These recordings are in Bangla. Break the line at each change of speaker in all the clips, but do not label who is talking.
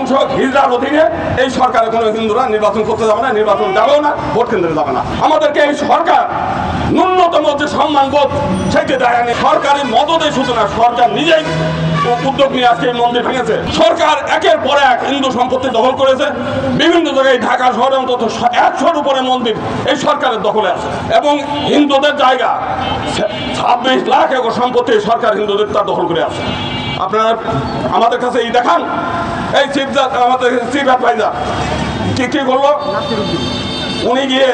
নপুংসক হিজড়ার অধীনে এই সরকারের কোনো হিন্দুরা নির্বাচন করতে যাবে না, নির্বাচন যাবেও না, ভোট কেন্দ্রে যাবে না। আমাদেরকে এই সরকার ন্যূনতম যে সম্মানবোধ সেটি দেয়নি। সরকারি মদদে শুধু না, সরকার নিজেই উদ্যোগ নিয়ে আজকে এই মন্দির ভেঙেছে। সরকার একের পর এক হিন্দু সম্পত্তি দখল করেছে। বিভিন্ন জায়গায় ঢাকা শহরে অন্তত 100-র উপরে মন্দির এই সরকারের দখলে আছে এবং হিন্দুদের জায়গা 26 লাখ একর সম্পত্তি সরকার হিন্দুদের তার দখল করে আছে। আপনারা আমাদের কাছে এই দেখান, এই আমাদের চিফ অ্যাডভাইজার কি করলো, উনি গিয়ে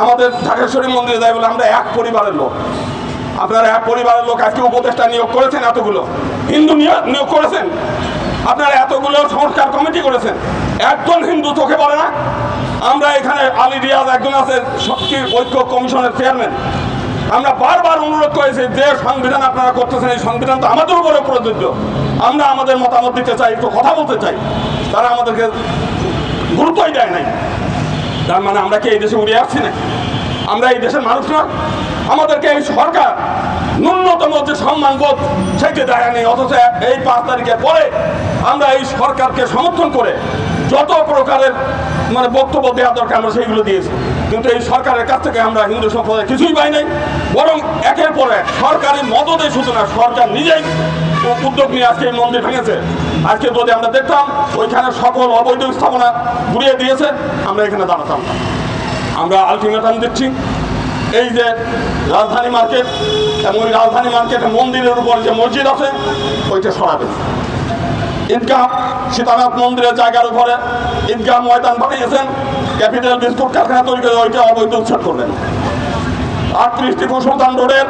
আমাদের ঢাকেশ্বরী মন্দিরে যায় বলে আমরা এক পরিবারের লোক। আপনারা এক পরিবারের লোক আজকে উপদেষ্টা নিয়োগ করেছেন, এতগুলো হিন্দু নিয়োগ করেছেন, আপনারা এতগুলো সংস্কার কমিটি করেছেন, একজন হিন্দু চোখে পড়ে না। আমরা এখানে আলী রিয়াজ একজন আছে শক্তি ঐক্য কমিশনের চেয়ারম্যান। আমরা বারবার অনুরোধ করেছি যে সংবিধান আপনারা করতেছেন এই সংবিধান তো আমাদের উপরে প্রযোজ্য, আমরা আমাদের মতামত দিতে চাই, একটু কথা বলতে চাই। তারা আমাদেরকে গুরুত্বই দেয় নাই। তার মানে আমরা কি এই দেশে উড়ে আসছি না? আমরা এই দেশের মানুষ না? আমাদেরকে এই সরকার ন্যূনতম যে সম্মানবোধ সেটি দেয়নি। অথচ এই 5 তারিখের পরে আমরা এই সরকারকে সমর্থন করে যত প্রকারের বক্তব্য দেওয়া দরকার আমরা সেইগুলো দিয়েছি, কিন্তু এই সরকারের কাছ থেকে আমরা হিন্দু সম্প্রদায় কিছুই পাই নাই। বরং একের পর এক সরকারি মদদে শুধু না, সরকার নিজেই উদ্যোগ নিয়ে আজকে এই মন্দির ভেঙেছে। আজকে যদি আমরা দেখতাম ওইখানে সকল অবৈধ স্থাপনা ঘুরিয়ে দিয়েছে, আমরা এখানে দাঁড়াতাম না। আমরা আলটিমেটাম দিচ্ছি, এই যে রাজধানী মার্কেট এবং ওই রাজধানী মার্কেটে মন্দিরের উপর যে মসজিদ আছে ওইটা সরাবেন। ঈদগাহ সীতানাথ মন্দিরের জায়গার উপরে ঈদগাহ ময়দান বানিয়েছেন, ক্যাপিটাল বিস্কুট কারখানা তৈরি করে ওইটা অবৈধ উচ্ছেদ করবেন। 38 টিপু সুলতান রোডের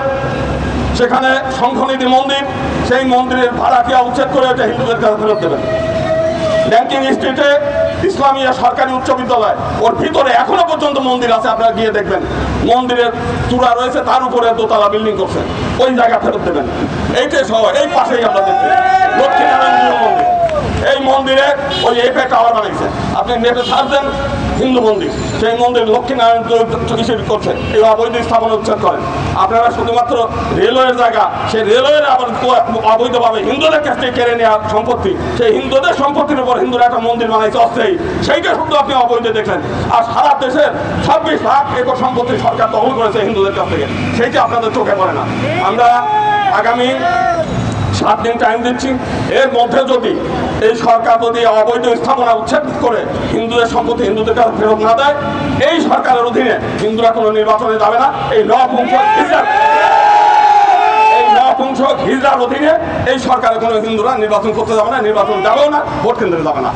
সেখানে শঙ্খনিধি মন্দির, সেই মন্দিরের ভাড়াটিয়া উচ্ছেদ করে ওইটা হিন্দুদের কাছে ফেরত দেবেন। ব্যাংকিং স্ট্রিটে ইসলামিয়া সরকারি উচ্চ বিদ্যালয়, ওর ভিতরে এখনো পর্যন্ত মন্দির আছে, আপনারা গিয়ে দেখবেন মন্দিরের চূড়া রয়েছে, তার উপরে দোতলা বিল্ডিং করছেন, ওই জায়গা ফেরত দেবেন। এইটাই সহ এই পাশেই আমরা দেখছি লক্ষ্মীনারায়ণ মন্দির, এই মন্দিরে ওই এফএ টাওয়ার বানিয়েছে। আপনি নেটে সার্চ দেন হিন্দু মন্দির, সেই মন্দির লক্ষ্মীনারায়ণ করছে, এই অবৈধ স্থাপনা উচ্ছেদ করেন। আপনারা শুধুমাত্র রেলওয়ের জায়গা, সেই রেলওয়ের আবার অবৈধভাবে হিন্দুদের কাছ থেকে কেড়ে নেওয়া সম্পত্তি, সেই হিন্দুদের সম্পত্তির উপর হিন্দুরা একটা মন্দির বানাইছে অস্থায়ী, সেইটা শুধু আপনি অবৈধ দেখলেন। আর সারা দেশের 26 লাখ একর সম্পত্তি সরকার দখল করেছে হিন্দুদের কাছ থেকে, সেইটা আপনাদের চোখে পড়ে না। আমরা আগামী 7 দিন টাইম দিচ্ছি, এর মধ্যে যদি এই সরকার যদি অবৈধ স্থাপনা উচ্ছেদ করে হিন্দুদের সম্পত্তি হিন্দুদের কাছে ফেরত না দেয়, এই সরকারের অধীনে হিন্দুরা কোনো নির্বাচনে যাবে না। এই নপুংসক হিজড়ার অধীনে এই সরকারের কোনো হিন্দুরা নির্বাচন করতে যাবে না, নির্বাচন যাবেও না, ভোট কেন্দ্রে যাবে না।